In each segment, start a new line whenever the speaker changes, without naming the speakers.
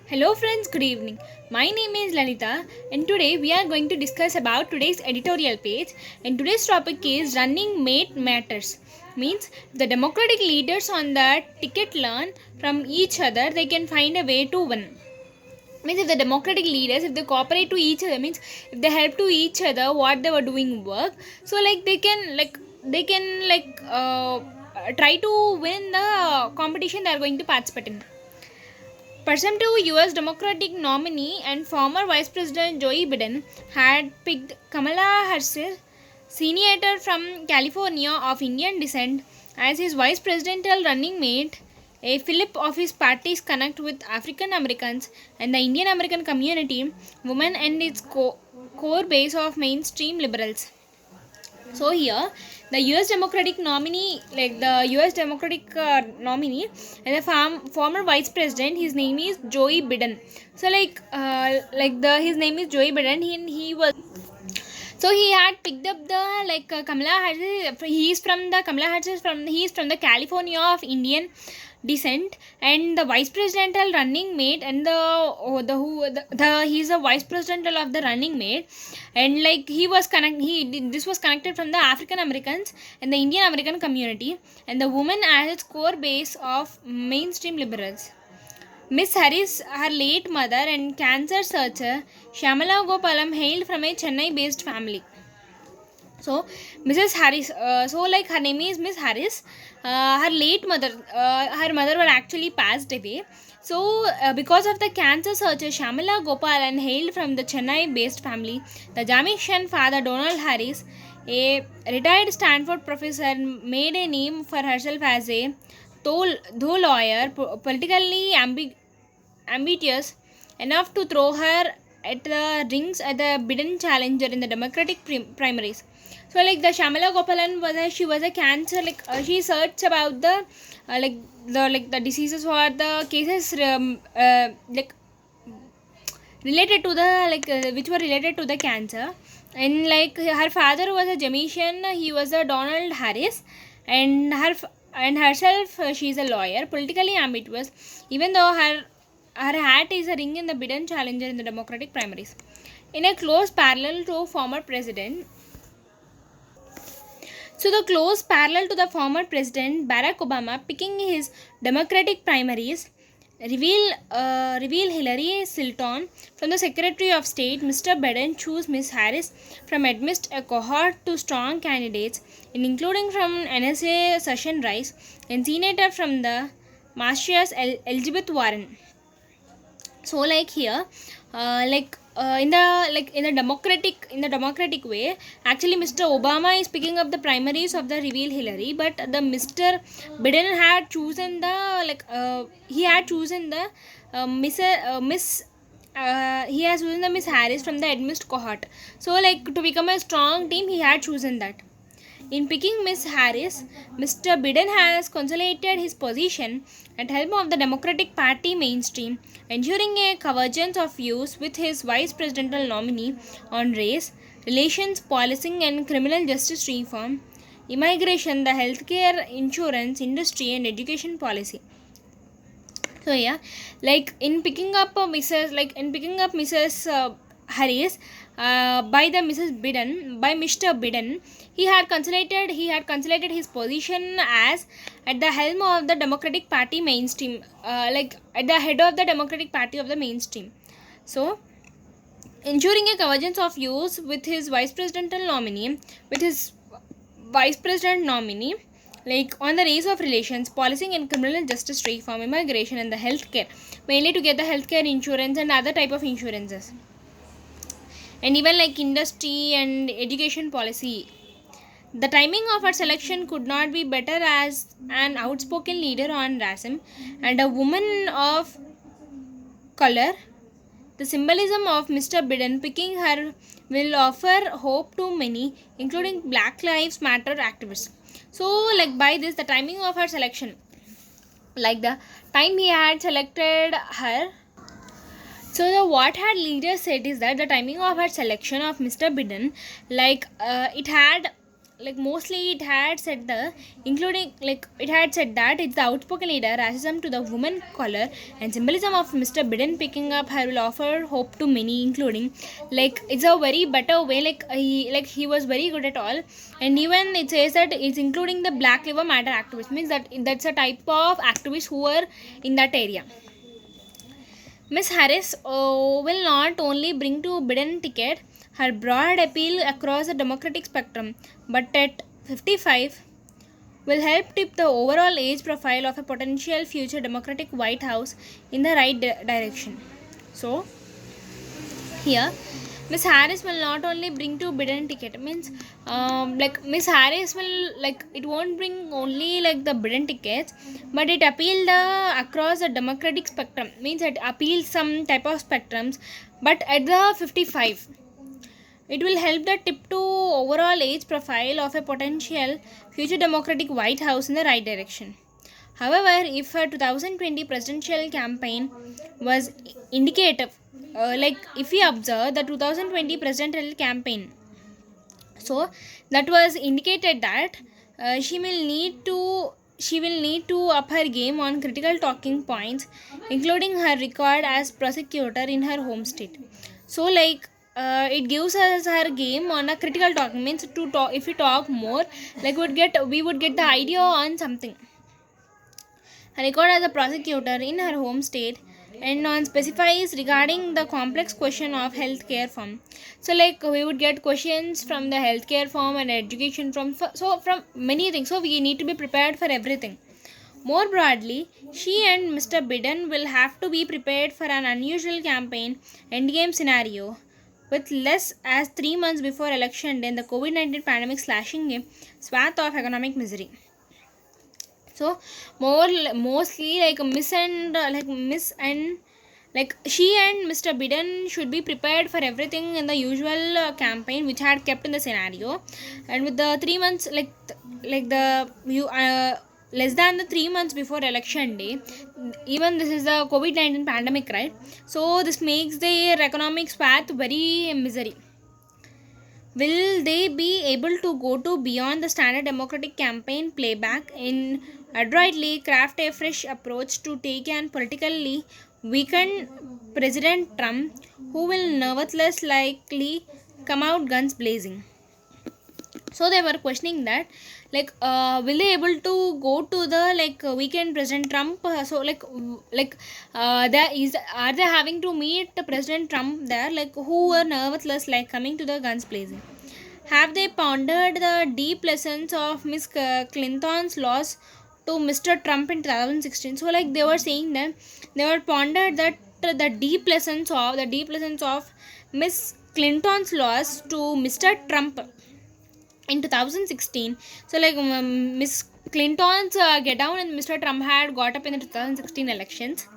Hello friends, good evening. My name is Lanita and today we are going to discuss about today's editorial page, and today's topic is running mate matters. Means the democratic leaders on the ticket learn from each other, they can find a way to win. Means if the democratic leaders, if they cooperate to each other, means if they help to each other what they were doing work, so like they can try to win the competition they are going to participate in. Presumptive US Democratic nominee and former Vice President Joe Biden had picked Kamala Harris, senator from California of Indian descent, as his vice presidential running mate, a fillip of his party's connect with African Americans and the Indian American community, women, and its core base of mainstream liberals. So here, the U.S. Democratic nominee, and the former Vice President, his name is Joe Biden. So his name is Joe Biden. He was. So he had picked up the Kamala Harris. He is from the California of Indian descent, and the vice presidential running mate, and he's a vice presidential of the running mate, and this was connected from the African Americans and the Indian American community, and the woman as its core base of mainstream liberals. Miss Harris, her late mother and cancer survivor Shyamala Gopalan, hailed from a Chennai based family. So Mrs. Harris, her name is Miss Harris. Her late mother, her mother was actually passed away. So because of the cancer surgery, Shyamala Gopalan hailed from the Chennai based family. The Jamaican father Donald Harris, a retired Stanford professor, made a name for herself as a though lawyer, politically ambitious enough to throw her at the rings at the Biden challenger in the Democratic primaries. So the Shyamala Gopalan was a cancer, she searched about the diseases or the cases related to the which were related to the cancer, and her father was a Jamaican, he was a Donald Harris, and herself, she is a lawyer, politically ambitious, even though her hat is a ring in the Biden challenger in the Democratic primaries. In a close parallel to former president, the close parallel to the former president Barack Obama picking his Democratic primaries, reveal Hillary Clinton from the Secretary of State. Mr. Biden chose Ms. Harris from amidst a cohort to strong candidates, including from NSA Susan Rice and Senator from the Massachusetts Elizabeth Warren. So here, in the democratic way, actually Mr. Obama is picking up the primaries of the reveal Hillary, but the Mr. Biden had chosen the he had chosen the Miss he has chosen the Miss Harris from the amidst cohort. So to become a strong team, he had chosen that. In picking Miss Harris, Mr. Biden has consolidated his position at helm of the Democratic Party mainstream, ensuring a convergence of views with his vice presidential nominee on race, relations, policing, and criminal justice reform, immigration, the healthcare, insurance, industry, and education policy. So in picking up Mrs. Harris by Mr. Biden, he had consolidated his position as at the helm of the Democratic Party mainstream, at the head of the Democratic Party of the mainstream. So ensuring a convergence of views with his vice president nominee, on the race of relations, policing and criminal justice reform, immigration, and the healthcare, mainly to get the healthcare insurance and other type of insurances, and even industry and education policy. The timing of her selection could not be better, as an outspoken leader on racism and a woman of color. The symbolism of Mr. Biden picking her will offer hope to many, including Black Lives Matter activists. So by this, the timing of her selection, the time he had selected her. So what had leaders said is that the timing of her selection of Mr. Biden, it had mostly it had said the including like it had said that it's the outspoken leader, racism to the woman color, and symbolism of Mr. Biden picking up her will offer hope to many, including it's a very better way. He was very good at all, and even it says that it's including the Black Lives Matter activists, means that that's a type of activists who are in that area. Miss Harris will not only bring to Biden ticket her broad appeal across the Democratic spectrum, but at 55 will help tip the overall age profile of a potential future Democratic White House in the right direction. So, here Miss Harris will not only bring to Biden ticket, means Miss Harris will it won't bring only the Biden tickets, but it appeal the across the Democratic spectrum, means it appeals some type of spectrums, but at the 55 it will help the tip to overall age profile of a potential future Democratic White House in the right direction. However, if a 2020 presidential campaign was indicative, if we observe the 2020 presidential campaign, so that was indicated that she will need to up her game on critical talking points, including her record as prosecutor in her home state. So it gives us her game on a critical talking, means to talk, if we talk more, we would get the idea on something. Her record as a prosecutor in her home state, and on specifies regarding the complex question of healthcare firm. So we would get questions from the healthcare firm and education from many things. So we need to be prepared for everything. More broadly, she and Mr. Biden will have to be prepared for an unusual campaign endgame scenario, with less as 3 months before election day and the COVID-19 pandemic slashing a swath of economic misery. So mostly she and Mr. Biden should be prepared for everything in the usual campaign which had kept in the scenario, and with the 3 months less than the 3 months before election day, even this is the COVID-19 pandemic, right? So this makes their economic path very misery. Will they be able to go to beyond the standard Democratic campaign playback in adroitly craft a fresh approach to take an politically weakened President Trump, who will nevertheless likely come out guns blazing? So they were questioning that will they able to go to the weekend President Trump? Are they having to meet President Trump there, who were nevertheless coming to the guns blazing? Have they pondered the deep lessons of Miss Clinton's loss to Mr. Trump in 2016? So they were saying that they were pondered that the deep lessons of Miss Clinton's loss to Mr. Trump in 2016. So Miss Clinton's get down and Mr. Trump had got up in the 2016 elections.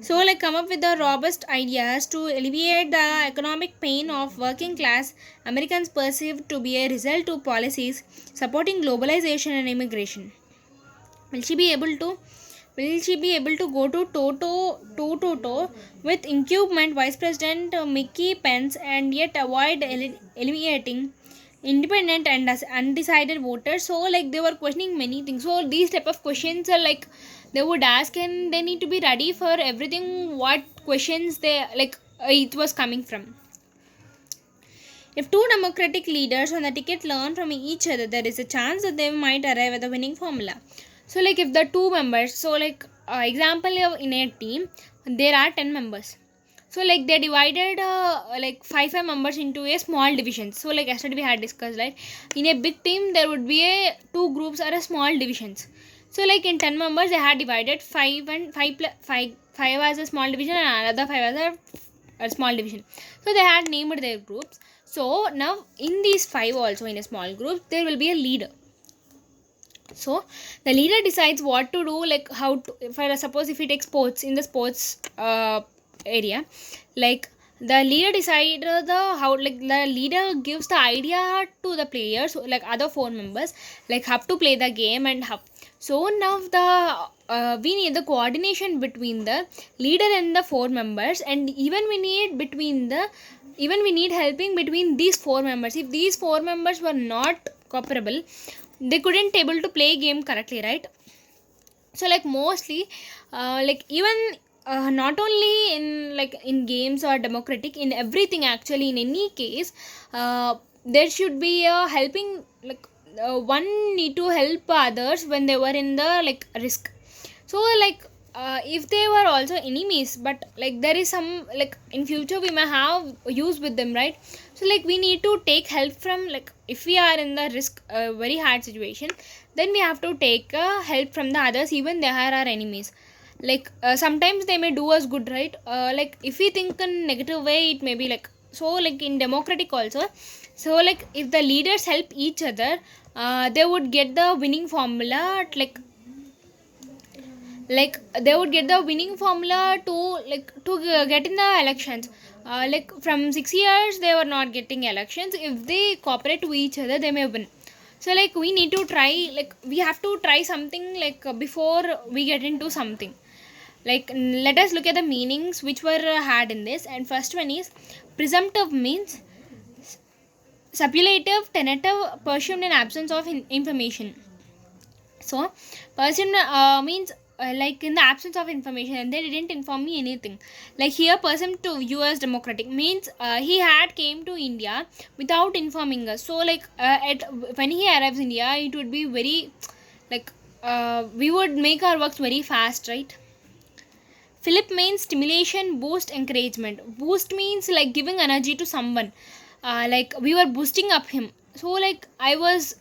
So come up with the robust ideas to alleviate the economic pain of working class Americans perceived to be a result to policies supporting globalization and immigration. Will she be able to go to toe with incumbent Vice President Mickey Pence, and yet avoid alleviating independent and undecided voters? So they were questioning many things. So these type of questions are they would ask, and they need to be ready for everything what questions they it was coming from. If two Democratic leaders on the ticket learn from each other, there is a chance that they might arrive at the winning formula. So if the two members, so example in a team there are 10 members. So they divided 5 members into a small division. So yesterday we had discussed, in a big team there would be a two groups or a small divisions. So in 10 members they had divided 5 as a small division and another 5 as a small division. So they had named their groups. So now in these 5 also, in a small group, there will be a leader. So the leader decides what to do, how to, for suppose if we take sports, in the sports area, the leader decide the leader gives the idea to the players, other 4 members, how to play the game and how. So now we need the coordination between the leader and the 4 members, and even we need helping between these 4 members. If these 4 members were not comparable. They couldn't able to play game correctly, right? So like mostly like even not only in like in games or democratic, in everything actually, in any case, there should be a helping, like one need to help others when they were in the like risk. So like if they were also enemies, but like there is some like in future we may have use with them, right? So like we need to take help from, like if we are in the risk, very hard situation, then we have to take help from the others, even they are our enemies. Like sometimes they may do us good, right? Like if we think in negative way, it may be like, so like in democratic also. So like if the leaders help each other, they would get the winning formula, like they would get the winning formula to like to get in the elections. Like from 6 years they were not getting elections, if they cooperate to each other they may win. So like we need to try, like we have to try something, like before we get into something. Like let us look at the meanings which were had in this. And first one is presumptive, means suppletive, tentative, presumed in absence of information. So person means like in the absence of information, and they didn't inform me anything. Like here person to US democratic means he had came to India without informing us. So like at when he arrives India, it would be very like we would make our works very fast, right? Philip means stimulation, boost, encouragement. Boost means like giving energy to someone. Like we were boosting up him. So like I was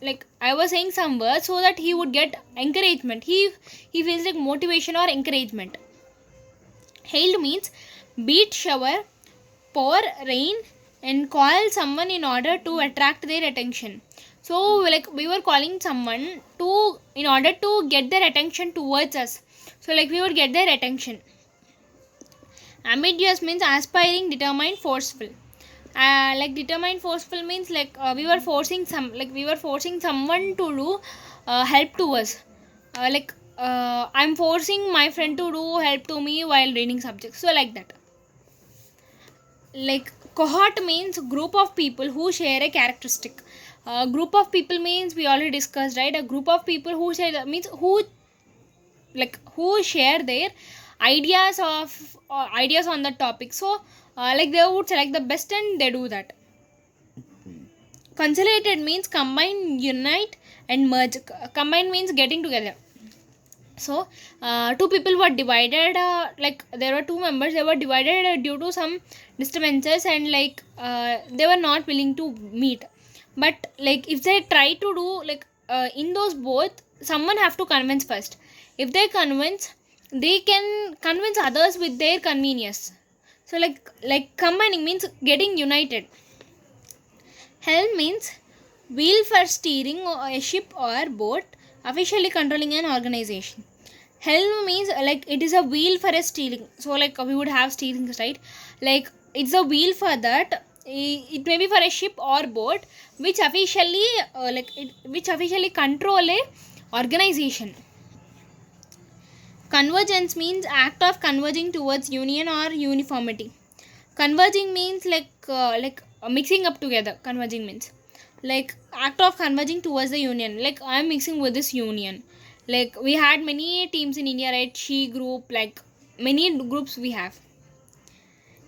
saying some words so that he would get encouragement. He feels like motivation or encouragement. Hailed means beat, shower, pour, rain, and call someone in order to attract their attention. So like we were calling someone to in order to get their attention towards us. So like we would get their attention. Ambiguous means aspiring, determined, forceful. Like determined, forceful means like we were forcing someone to do help to us. Like I'm forcing my friend to do help to me while reading subjects. So like that. Like cohort means group of people who share a characteristic. Group of people means we already discussed, right? A group of people who share means who share their ideas on the topic. So like they would select the best and they do that. Consolidated means combine, unite, and merge. Combine means getting together. So two people were divided, like there were two members, they were divided due to some disturbances, and like they were not willing to meet. But like if they try to do like in those both, someone have to convince first. If they convince, they can convince others with their convenience. So like combining means getting united. Helm means wheel for steering a ship or boat, officially controlling an organization. Helm means like it is a wheel for a steering. So like we would have steerings, right? Like it's a wheel for that. It may be for a ship or boat, which officially which officially control a organization. Convergence means act of converging towards union or uniformity. Converging means mixing up together. Converging means like act of converging towards the union. Like I'm mixing with this union. Like we had many teams in India, right? She group, like many groups we have.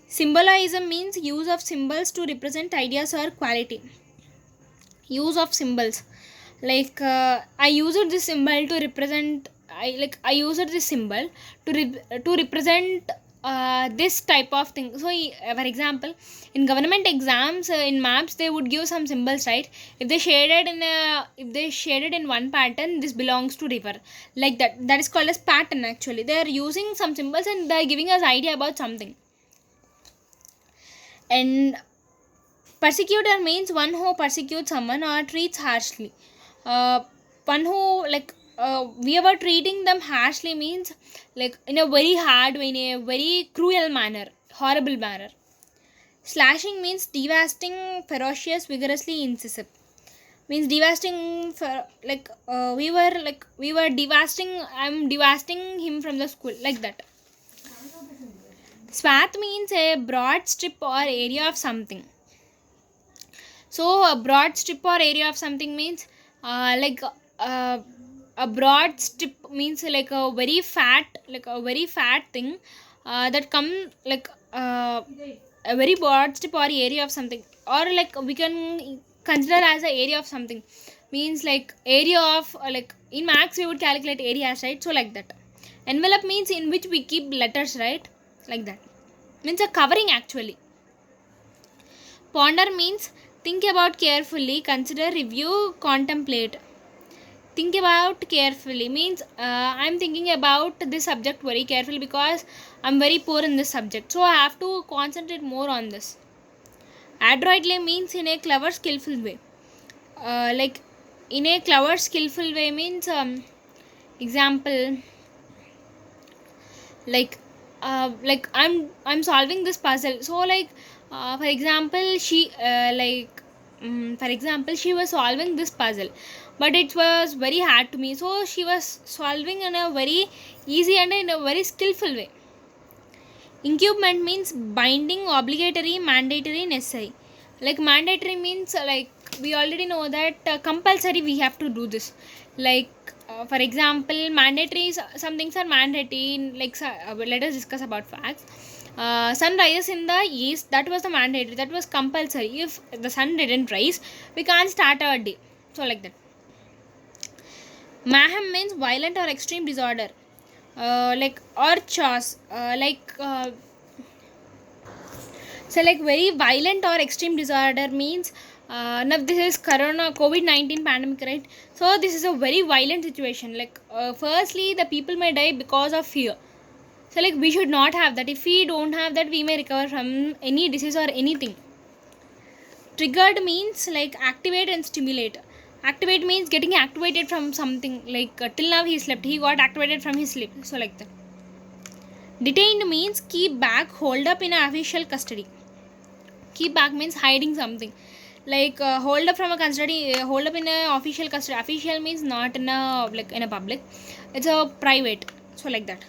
Symbolism means use of symbols to represent ideas or quality. Use of symbols, like I used this symbol to represent, I used this symbol to represent this type of thing. So for example, in government exams, in maps they would give some symbols, right? If they shaded in one pattern, this belongs to river, like that is called as pattern. Actually they are using some symbols and they are giving us idea about something. And persecutor means one who persecutes someone or treats harshly. One who we were treating them harshly means like in a very hard way, in a very cruel manner, horrible manner. Slashing means devastating, ferocious, vigorously incisive. Means devastating for we were devastating. I'm devastating him from the school, like that. Swath means a broad strip or area of something. So a broad strip or area of something means like a broad strip means like a very fat, like a very fat thing that come like a very broad strip or area of something, or like we can consider as a area of something, means like area of like in max we would calculate areas, right? So like that. Envelope means in which we keep letters, right? Like that, means a covering actually. Ponder means think about carefully, consider, review, contemplate. Think about carefully means I'm thinking about this subject very carefully because I'm very poor in this subject. So I have to concentrate more on this. Adroitly means in a clever, skillful way. Like in a clever, skillful way means example like I'm solving this puzzle. So like for example for example she was solving this puzzle, but it was very hard to me, so she was solving in a very easy and in a very skillful way. Incumbent means binding, obligatory, mandatory, necessary. Like mandatory means like we already know that compulsory we have to do this. Like for example, mandatory some things are mandatory. Like let us discuss about facts. Sun rises in the east. That was the mandatory. That was compulsory. If the sun didn't rise, we can't start our day. So like that. Mayhem means violent or extreme disorder. Like or chaos. So like very violent or extreme disorder means now this is corona COVID-19 pandemic, right? So this is a very violent situation. Like firstly the people may die because of fear. So like we should not have that. If we don't have that, we may recover from any disease or anything. Triggered means like activate and stimulate. Activate means getting activated from something, like till now he slept, he got activated from his sleep. So like that. Detained means keep back, hold up in official custody. Keep back means hiding something, like hold up from a custody, hold up in a official custody. Official means not in a like in a public, it's a private. So like that.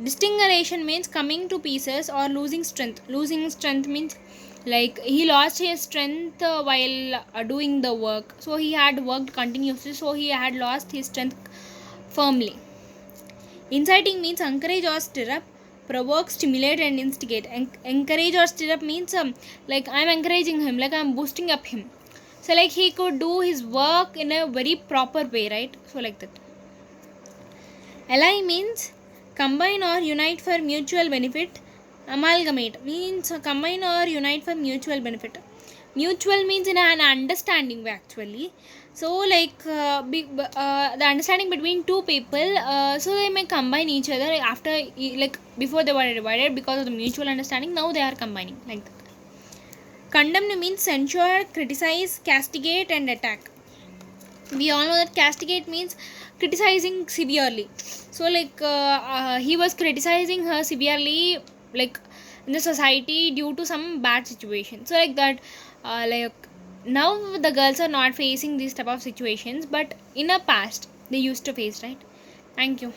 Distinguishing means coming to pieces or losing strength. Losing strength means like he lost his strength while doing the work, so he had worked continuously, so he had lost his strength firmly. Inciting means encourage or stir up, provoke, stimulate, and instigate. Encourage or stir up means like I'm encouraging him, like I'm boosting up him. So like he could do his work in a very proper way, right? So like that. Ally means combine or unite for mutual benefit. Amalgamate means combine or unite for mutual benefit. Mutual means in an understanding way actually. So like the understanding between two people, so they may combine each other after like before they were divided because of the mutual understanding. Now they are combining like that. Condemn means censure, criticize, castigate, and attack. We all know that castigate means criticizing severely. So like he was criticizing her severely, like in the society due to some bad situation. So like that, like now the girls are not facing these type of situations, but in a past they used to face, right? Thank you.